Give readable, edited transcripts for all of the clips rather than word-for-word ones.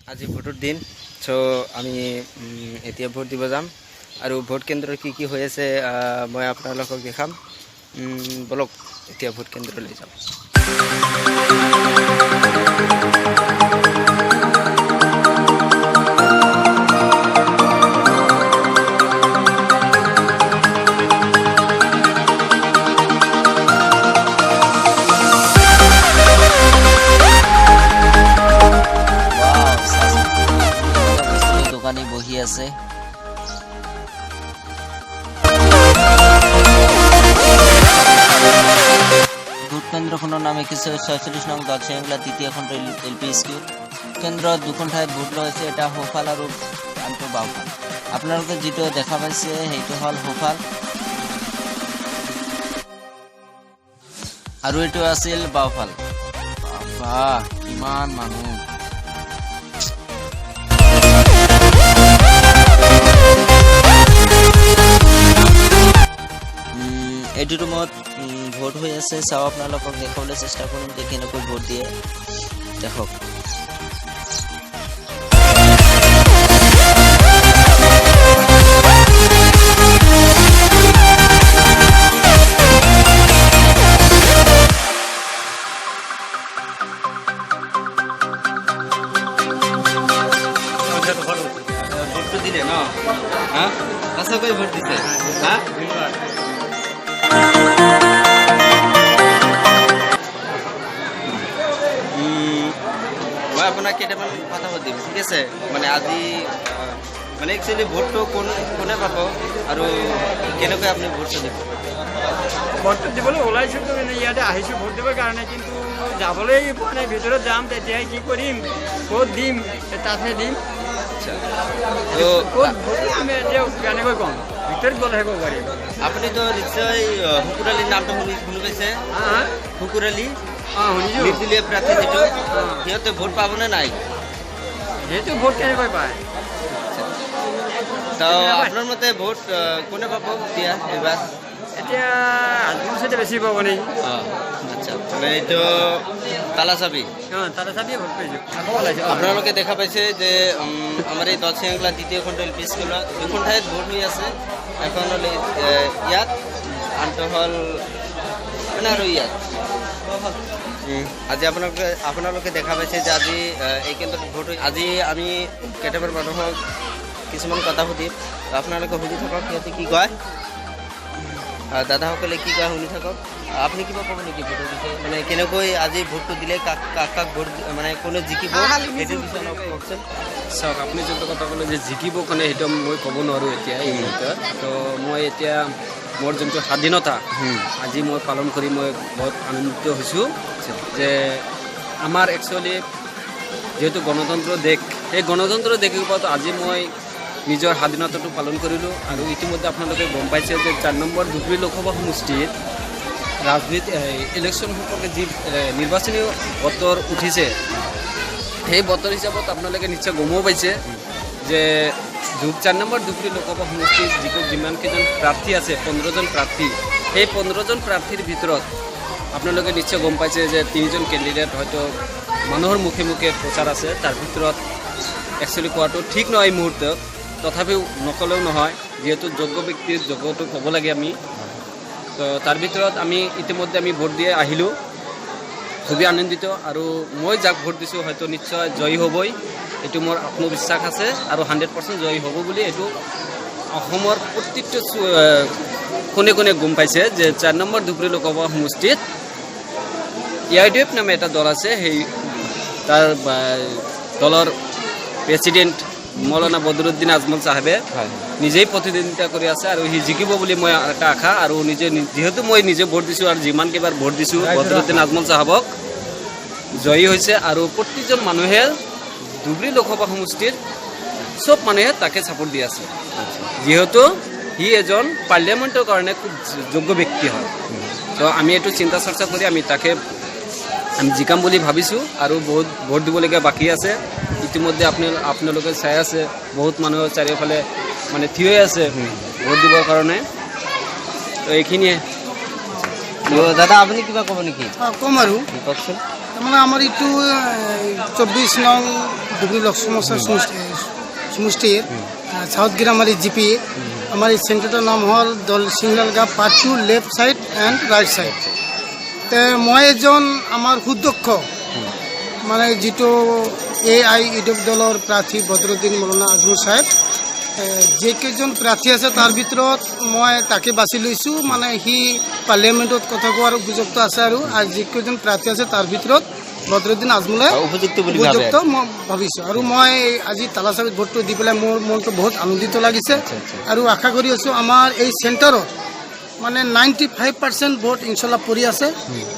আজি ভোটৰ দিন সো আমি এতিয়া ভোট দিব যাম আৰু ভোট কেন্দ্ৰৰ কি হৈ আছে মই আপোনালোকক দেখাম বলক এতিয়া ভোট কেন্দ্ৰলৈ যাম দোকানী বহি আছে ভোট কেন্দ্ৰখনৰ নাম লিখিছে ৪৬ নং দলসিংলা তৃতীয় খণ্ড এলপি স্কুল কেন্দ্ৰত দুখন ঠাইত ভোট লৈছে এটা সোঁফাল আৰু আনটো বাওঁফাল আপোনালোকে যিটো দেখা পাইছে সেইটো হ'ল সোঁফাল আৰু এইটো আছিল বাওঁফাল বাহ কিমান মানুহ এইটো ৰুমত ভোট হৈ আছে চাও আপোনালোকক দেখাবলৈ চেষ্টা কৰিম যে কেনেকৈ ভোট দিয়ে দেখক ভোটটো দিলে ন সঁচাকৈ ভোট দিছে মই আপোনাক কেইটামান কথা সুধিম ঠিক আছে মানে আজি মানে একচুৱেলি ভোটটো কোনে পাব আৰু কেনেকৈ আপুনি ভোটটো দিব ভোটটো দিবলৈ ওলাইছোঁ ইয়াতে আহিছোঁ ভোট দিবৰ কাৰণে কিন্তু যাবলৈ পোৱা নাই ভিতৰত যাম তেতিয়াই কি কৰিম ক'ত দিম তাতহে দিম ক'ত ভোট দিম এতিয়া কেনেকৈ ক'ম ভিতৰত গ'লেহে ক'ব পাৰিম আপুনিতো নিশ্চয় শুকুৰালীৰ নামটো শুনি পাইছে শুকুৰালী শুনিছোঁ নিৰ্দলীয় প্ৰাৰ্থী যিটো সিহঁতে ভোট পাবনে নাই সেইটো ভোট কেনেকৈ পায় তো আপোনাৰ মতে ভোট কোনে পাব এতিয়া এইবাৰ এতিয়া আজিৰ পিছতে বেছি পাব নেকি আচ্ছা মানে এইটো তালাচাবি তাতে চাবিয়ে ভোট পাইছোঁ আকৌ ওলাইছে আপোনালোকে দেখা পাইছে যে আমাৰ এই দলসিংলা তৃতীয় খণ্ড এল পি স্কুলত দুখন ঠাইত ভোট হৈ আছে এখন হ'ল ইয়াত আনটো হ'ল মানে আৰু ইয়াত আজি আপোনালোকে দেখা পাইছে যে আজি এই কেন্দ্ৰত ভোট হৈ আজি আমি কেইটামান মানুহক কিছুমান কথা সুধিম আপোনালোকে সুধি থাকক সিহঁতে কি কয় দাদাসকলে কি কয় শুনি থাকক আপুনি কিবা ক'ব নেকি ভোটৰ বিষয়ে মানে কেনেকৈ আজি ভোটটো দিলে কাক কাক ভোট মানে কোনে জিকিব সেইটোৰ বিষয়ে অলপ কওকচোন চাওক আপুনি যোনটো কথা ক'লে যে জিকিব কোনে সেইটো মই ক'ব নোৱাৰোঁ এতিয়া এই মুহূৰ্তত তো মই এতিয়া মোৰ যোনটো স্বাধীনতা আজি মই পালন কৰি মই বহুত আনন্দিত হৈছোঁ যে আমাৰ একচুৱেলি যিহেতু গণতন্ত্ৰ দেশ সেই গণতন্ত্ৰ দেশৰ ওপৰত আজি মই নিজৰ স্বাধীনতাটো পালন কৰিলোঁ আৰু ইতিমধ্যে আপোনালোকে গম পাইছে যে ৪ নম্বৰ ধুবুৰী লোকসভা সমষ্টিত ৰাজনীতি ইলেকশ্যন সম্পৰ্কে যি নিৰ্বাচনী বতৰ উঠিছে সেই বতৰ হিচাপত আপোনালোকে নিশ্চয় গমো পাইছে যে ৪ নম্বৰ ধুবুৰী লোকসভা সমষ্টিত যিমানকেইজন প্ৰাৰ্থী আছে ১৫জন প্ৰাৰ্থী সেই ১৫জন প্ৰাৰ্থীৰ ভিতৰত আপোনালোকে নিশ্চয় গম পাইছে যে ৩জন কেণ্ডিডেট হয়তো মানুহৰ মুখে মুখে প্ৰচাৰ আছে তাৰ ভিতৰত একচুৱেলি কোৱাটো ঠিক নহয় এই মুহূৰ্তত তথাপিও নক'লেও নহয় যিহেতু যোগ্য ব্যক্তিৰ যোগ্যটো ক'ব লাগে আমি তো তাৰ ভিতৰত আমি ইতিমধ্যে আমি ভোট দিয়ে আহিলোঁ খুবেই আনন্দিত আৰু মই যাক ভোট দিছোঁ হয়তো নিশ্চয় জয়ী হ'বই এইটো মোৰ আত্মবিশ্বাস আছে আৰু 100% জয়ী হ'ব বুলি এইটো অসমৰ প্ৰত্যেকটো কোনে কোনে গম পাইছে যে ৪ নম্বৰ ধুবুৰী লোকসভা সমষ্টিত AIDF নামে এটা দল আছে সেই তাৰ দলৰ প্ৰেচিডেণ্ট মৌলানা বদৰুদ্দিন আজমল চাহেবে নিজেই প্ৰতিদ্বন্দ্বিতা কৰি আছে আৰু সি জিকিব বুলি মই এটা আশা আৰু যিহেতু মই নিজে ভোট দিছোঁ আৰু যিমান কেইবাৰ ভোট দিছোঁ বদৰুদ্দিন আজমল চাহাবক জয়ী হৈছে আৰু প্ৰতিজন মানুহে ধুবুৰী লোকসভা সমষ্টিৰ চব মানুহে তাকে ছাপোৰ্ট দি আছে যিহেতু সি এজন পাৰ্লিয়ামেণ্টৰ কাৰণে খুব যোগ্য ব্যক্তি হয় তো আমি এইটো চিন্তা চৰ্চা কৰি আমি তাকে আমি জিকাম বুলি ভাবিছোঁ আৰু বহুত ভোট দিবলগীয়া বাকী আছে ইতিমধ্যে আপোনালোকে চাই আছে বহুত মানুহ চাৰিওফালে মানে থিয় হৈ আছে ভোট দিবৰ কাৰণে তো এইখিনিয়ে দাদা আপুনি কিবা ক'ব নেকি ক'ম আৰু কওকচোন মানে আমার একটু 24 নং ধুবড়ী লোক সমষ্টির সাউথগির আমার জিপি আমার এই সেন্টারটার নাম হল দল সিংলালগা part 2 left side and right side তে মই এজন আমাৰ সুদক্ষ মানে যিটো AIUDF দলৰ প্ৰাৰ্থী বদৰুদ্দিন মৌলানা আজমল সাহেব যেকেইজন প্ৰাৰ্থী আছে তাৰ ভিতৰত মই তাকে বাছি লৈছোঁ মানে সি পাৰ্লিয়ামেণ্টত কথা কোৱাৰ উপযুক্ত আছে আৰু যিকেইজন প্ৰাৰ্থী আছে তাৰ ভিতৰত বদৰুদ্দিন আজমলে উপযুক্ত মই ভাবিছোঁ আৰু মই আজি তালাচাবিত ভোটটো দি পেলাই মোৰ মনটো বহুত আনন্দিত লাগিছে আৰু আশা কৰি আছোঁ আমাৰ এই চেণ্টাৰত মানে 95% ভোট ইনশাল্লাহ পৰি আছে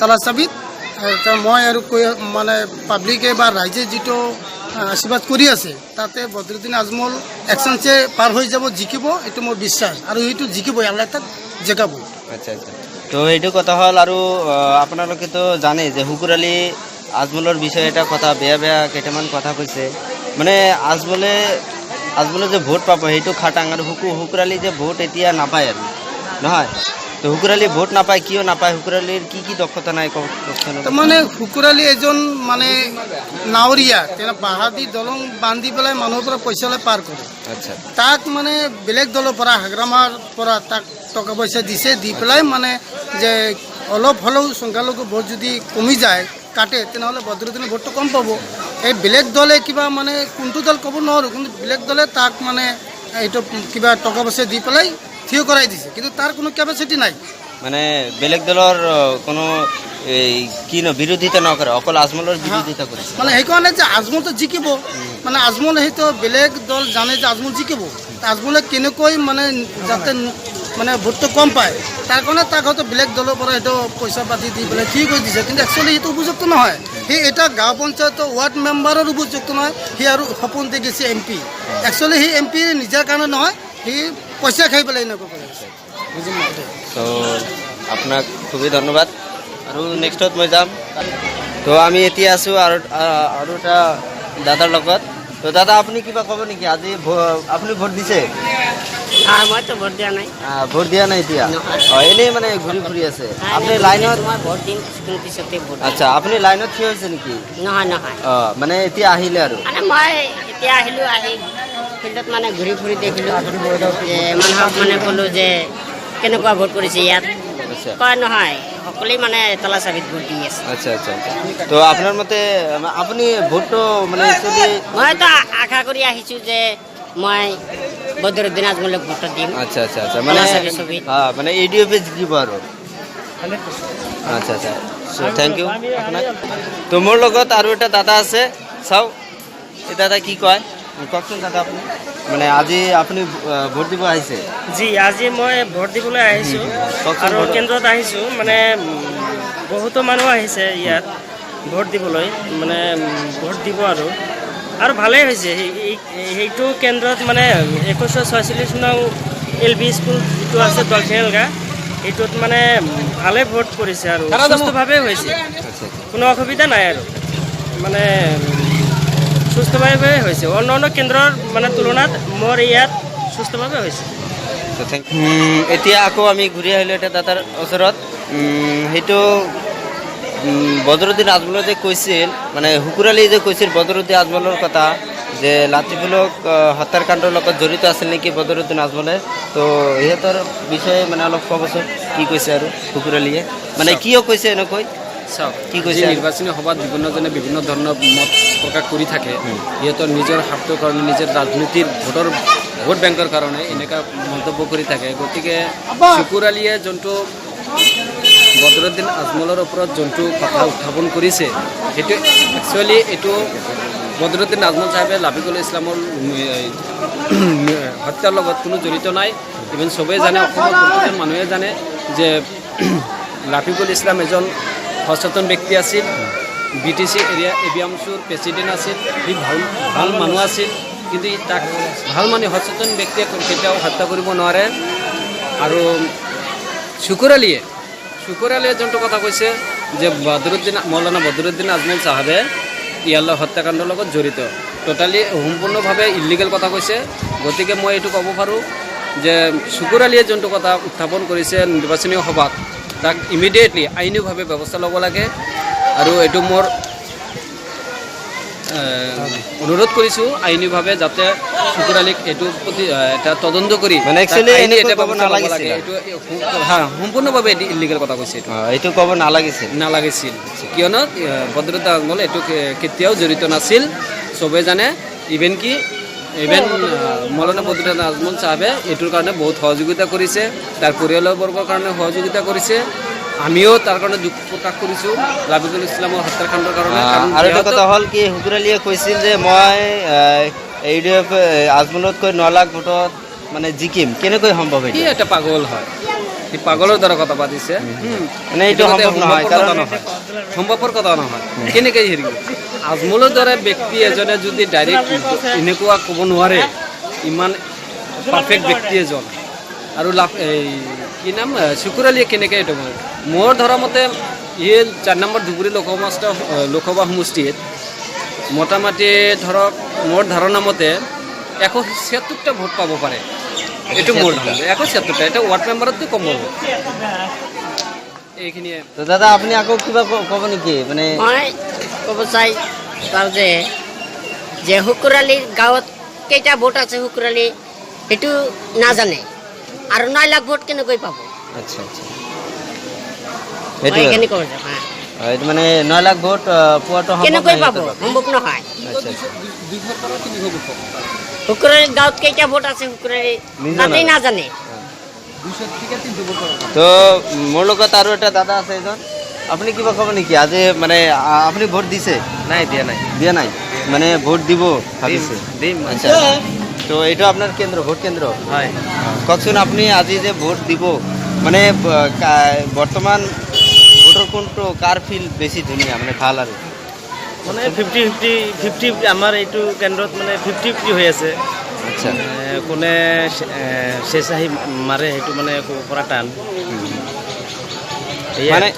তালাচাবিত মই আৰু কৈ মানে পাব্লিকে বা ৰাইজে যিটো আশীৰ্বাদ কৰি আছে তাতে বদৰুদ্দিন আজমল একচান্সে পাৰ হৈ যাব জিকিব এইটো মোৰ বিশ্বাস আৰু সেইটো জিকিবই আল্লাহ তাক জেগাব আচ্ছা আচ্ছা তো এইটো কথা হ'ল আৰু আপোনালোকেতো জানে যে হুকুৰ আলী আজমলৰ বিষয়ে এটা কথা বেয়া কেইটামান কথা কৈছে মানে আজমলে যে ভোট পাব সেইটো খাটাং আৰু হুকুৰ আলী যে ভোট এতিয়া নাপায় আৰু নহয় তো হুকুৰ আলী ভোট নাপায় কিয় নাপায় হুকুৰ আলীৰ কি দক্ষতা নাই কওকচোন মানে হুকুৰ আলী এজন মানে নাৱৰীয়া তেওঁ বাহাদী দলং বান্ধি পেলাই মানুহৰ পৰা পইচা লৈ পাৰ কৰে আচ্ছা তাক মানে বেলেগ দলৰ পৰা হাগ্ৰামাৰ পৰা তাক টকা পইচা দিছে দি পেলাই মানে যে অলপ হ'লেও সংখ্যালঘু ভোট যদি কমি যায় কাটে তেনেহ'লে বদৰুদ্দিনৰ ভোটটো কম পাব এই বেলেগ দলে কিবা মানে কোনটো দল ক'ব নোৱাৰোঁ কিন্তু বেলেগ দলে তাক মানে এইটো কিবা টকা পইচা দি পেলাই থিয় কৰাই দিছে কিন্তু তাৰ কোনো কেপাচিটি নাই মানে বেলেগ দলৰ কোনো এই কি বিৰোধিতা নকৰে অকল আজমলৰ বিৰোধিতা কৰিছে মানে সেইকাৰণে যে আজমলটো জিকিব মানে আজমল সেইটো বেলেগ দল জানে যে আজমল জিকিব আজমলে কেনেকৈ মানে যাতে মানে ভোটটো কম পায় তাৰ কাৰণে তাক হয়তো বেলেগ দলৰ পৰা সেইটো পইচা পাতি দি পেলাই ঠিক কৰি দিছে কিন্তু একচুৱেলি সেইটো উপযুক্ত নহয় সি এটা গাঁও পঞ্চায়তৰ ৱাৰ্ড মেম্বাৰৰ উপযুক্ত নহয় সি আৰু সপোন দেখিছে MP একচুৱেলি সি MP নিজৰ কাৰণে নহয় সি পইচা খাই পেলাই এনেকুৱা কৰে তো আপোনাক খুবেই ধন্যবাদ আৰু নেক্সটত মই যাম তো আমি এতিয়া আছোঁ আৰু এটা দাদাৰ লগত তো দাদা আপুনি কিবা ক'ব নেকি আজি আপুনি ভোট দিছে মইতো ভোট দিয়া নাই ভোট দিয়া নাই এতিয়া এনেই মানে ঘূৰি ফুৰি আছে আপুনি লাইনত মই ভোট দিম কিছুদিন পিছতে ভোট আচ্ছা আপুনি লাইনত থিয় হৈছে নেকি নহয় মানে এতিয়া আহিলে আৰু মানে মই এতিয়া আহিলোঁ আহি ফিল্ডত মানে ঘূৰি ফুৰি দেখিলোঁ মানুহক মানে ক'লোঁ যে কেনেকুৱা ভোট কৰিছে ইয়াত আচ্ছা কয় নহয় সকলোৱে মানে তালাচাবিত ভোট দি আছে আচ্ছা আচ্ছা আচ্ছা তো আপোনাৰ মতে আপুনি ভোটটো মানে একচুৱেলি মইতো আশা কৰি আহিছোঁ যে মই বদৰুদ্দিন আজমলক ভোট দিম আচ্ছা আচ্ছা আচ্ছা মানে মানে ADF জিকিব আৰু আচ্ছা আচ্ছা থেংক ইউ আপোনাক তো মোৰ লগত আৰু এটা দাদা আছে চাওক এই দাদা কি কয় কওকচোন দাদা আপুনি মানে আজি আপুনি ভোট দিব আহিছে জি আজি মই ভোট দিবলৈ আহিছোঁ আৰু কেন্দ্ৰত আহিছোঁ মানে বহুতো মানুহ আহিছে ইয়াত ভোট দিবলৈ মানে ভোট দিব আৰু ভালেই হৈছে সেইটো কেন্দ্ৰত মানে 2146 নং LP স্কুল যিটো আছে দলচিঙালগা এইটোত মানে ভালে ভোট কৰিছে আৰু সুস্থভাৱে হৈছে কোনো অসুবিধা নাই আৰু মানে সুস্থভাৱে হৈছে অন্য কেন্দ্ৰৰ মানে তুলনাত মোৰ ইয়াত সুস্থভাৱে হৈছে এতিয়া আকৌ আমি ঘূৰি আহিলোঁ এটা দাদাৰ ওচৰত সেইটো বদৰুদ্দিন আজমলে যে কৈছিল মানে হুকুৰ আলী যে কৈছিল বদৰুদ্দিন আজমলৰ কথা যে লাচিফুলক হত্যাকাণ্ডৰ লগত জড়িত আছিল নেকি বদৰুদ্দিন আজমলে তো সিহঁতৰ বিষয়ে মানে অলপ ক'বচোন কি কৈছে আৰু হুকুৰ আলীয়ে মানে কিয় কৈছে এনেকৈ চাওক কি কৈছে নিৰ্বাচনী সভাত বিভিন্নজনে বিভিন্ন ধৰণৰ মত প্ৰকাশ কৰি থাকে সিহঁতৰ নিজৰ স্বাৰ্থৰ কাৰণে নিজৰ ৰাজনীতিৰ ভোট বেংকৰ কাৰণে এনেকুৱা মন্তব্য কৰি থাকে গতিকে হুকুৰ আলীয়ে যোনটো বদৰুদ্দিন আজমলৰ ওপৰত যোনটো কথা উত্থাপন কৰিছে সেইটো একচুৱেলি এইটো বদৰুদ্দিন আজমল চাহেবে লাফিকুল ইছলামৰ হত্যাৰ লগত কোনো জড়িত নাই ইভেন চবেই জানে অসমৰ প্ৰতিজন মানুহে জানে যে লাফিকুল ইছলাম এজন সচেতন ব্যক্তি আছিল BTC এৰিয়া ABMCৰ প্ৰেচিডেণ্ট আছিল সি ভাল মানুহ আছিল কিন্তু তাক ভাল মানে সচেতন ব্যক্তিয়ে কেতিয়াও হত্যা কৰিব নোৱাৰে আৰু হুকুৰ আলীয়ে যোনটো কথা কৈছে যে মৌলানা বদৰুদ্দিন আজমল চাহাবে ইয়াৰ হত্যাকাণ্ডৰ লগত জড়িত টোটালি সম্পূৰ্ণভাৱে ইলিগেল কথা কৈছে গতিকে মই এইটো ক'ব পাৰোঁ যে হুকুৰ আলীয়ে যোনটো কথা উত্থাপন কৰিছে নিৰ্বাচনী সভাত তাক ইমিডিয়েটলি আইনীভাৱে ব্যৱস্থা ল'ব লাগে আৰু এইটো মোৰ অনুৰোধ কৰিছোঁ আইনীভাৱে যাতে শুকুৰ আলীক এইটো প্ৰতি এটা তদন্ত কৰি মানে তাক actually আইনী এনেকৈ এটা ক'ব ব্যৱস্থা ল'ব নালাগিছিল। লাগে। এইটো সম্পূৰ্ণভাৱে ইলিগেল কথা কৈছে এইটো এইটো ক'ব নালাগিছিল। নালাগিছিল, কিয়নো বদৰুদ্দিন আজমল এইটো কেতিয়াও জড়িত নাছিল, চবেই জানে। ইভেন মৌলানা বদৰুদ্দিন আজমল চাহাবে এইটোৰ কাৰণে বহুত সহযোগিতা কৰিছে, তাৰ পৰিয়ালবৰ্গৰ কাৰণে সহযোগিতা কৰিছে। আমিও তাৰ কাৰণে দুখ প্ৰকাশ কৰিছোঁ লাবিদুল ইছলামৰ হত্যাকাণ্ডৰ কাৰণে। কাৰণ আৰু এটা যিহেতু- কথা হ'ল কি শুকুৰ আলীয়ে কৈছিল যে মই AUDF আজমলতকৈ 9 লাখ ভোটত মানে জিকিম, কেনেকৈ সম্ভৱ সি এইটো? এটা পাগল হয়, সি পাগলৰ দ্বাৰা কথা পাতিছে। মানে এইটো সম্ভৱ নহয়, সম্ভৱপৰ কাৰণ কথা নহয়, সম্ভৱপৰ কথা নহয়। কেনেকৈ হেৰি আজমলৰ দৰে ব্যক্তি এজনে যদি ডাইৰেক্ট এনেকুৱা ক'ব নোৱাৰে, ইমান পাৰফেক্ট ব্যক্তি এজন, আৰু এই কি নাম শুকুৰ আলীয়ে কেনেকৈ এইটো কৰে? মোৰ ধৰা মতে ই 4 নম্বৰ ধুবুৰী লোকসভা সমষ্টিত মোটামুটি ধৰক মোৰ ধাৰণা মতে 176টা ভোট পাব পাৰে। এইটো মোৰ ধাৰণা 176টা, এটা ৱাৰ্ড মেম্বাৰতকৈ কম হ'ব। এইখিনিয়ে। তো দাদা আপুনি আকৌ কিবা ক'ব নেকি? মানে মই ক'ব চাই পাওঁ যে শুকুৰ আলীৰ গাঁৱত কেইটা ভোট আছে শুকুৰ আলী সেইটো নাজানে, আৰু 9 লাখ ভোট কেনেকৈ পাব? আচ্ছা আচ্ছা, মই সেইটো এইখিনি ক'ব যাম। এইটো মানে 9 লাখ ভোট পোৱাটো সম্ভৱ কেনেকৈ নহয় পাব? সিহঁতৰ। সম্ভৱ নহয়। আচ্ছা আচ্ছা, শুকুৰ আলীৰ গাঁৱত কেইটা ভোট আছে শুকুৰ আলী তাতেই নাজানে। তো মোৰ লগত আৰু এটা দাদা আছে এজন, আপুনি কিবা ক'ব নেকি? আজি মানে আপুনি ভোট দিছে? নাই দিয়া নাই, দিয়া নাই, মানে ভোট দিব ভাবিছে? দিম। আচ্ছা, তো এইটো আপোনাৰ কেন্দ্ৰ, ভোট কেন্দ্ৰ হয়, কওকচোন, আপুনি আজি যে ভোট দিব মানে বৰ্তমান ভোটৰ কোনটো কাৰ ফিল বেছি ধুনীয়া, মানে ভাল? আৰু মানে 50-50 আমাৰ এইটো কেন্দ্ৰত মানে 50-50 হৈ আছে। আচ্ছা, কোনে স্বেচ্ছাসী মাৰে সেইটো মানে ক'ব পৰা টান। মানে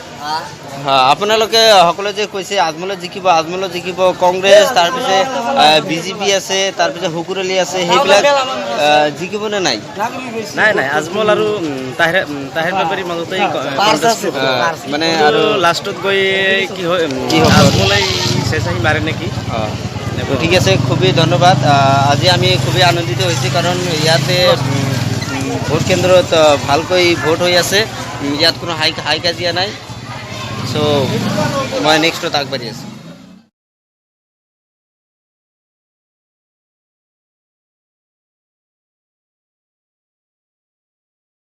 আপোনালোকে সকলোৱে যে কৈছে আজমলত জিকিব কংগ্ৰেছ, তাৰপিছত BJP আছে, তাৰপিছত শুকুৰ আলী আছে, সেইবিলাক জিকিবনে নাই? নাই, আজমল আৰু তাহেৰ বেপাৰীৰ মাজতে মানে আৰু আৰু লাষ্টত গৈ কি হয়, কি হ'ব? আজমলে স্বেচ্ছাসী মাৰে নেকি? তো ঠিক আছে, খুবেই ধন্যবাদ। আজি আমি খুবেই আনন্দিত হৈছোঁ, কাৰণ ইয়াতে ভোট কেন্দ্ৰত ভালকৈ ভোট হৈ আছে, ইয়াত কোনো হাই কাজিয়া নাই। চ' মই নেক্সটত আগবাঢ়ি আছোঁ।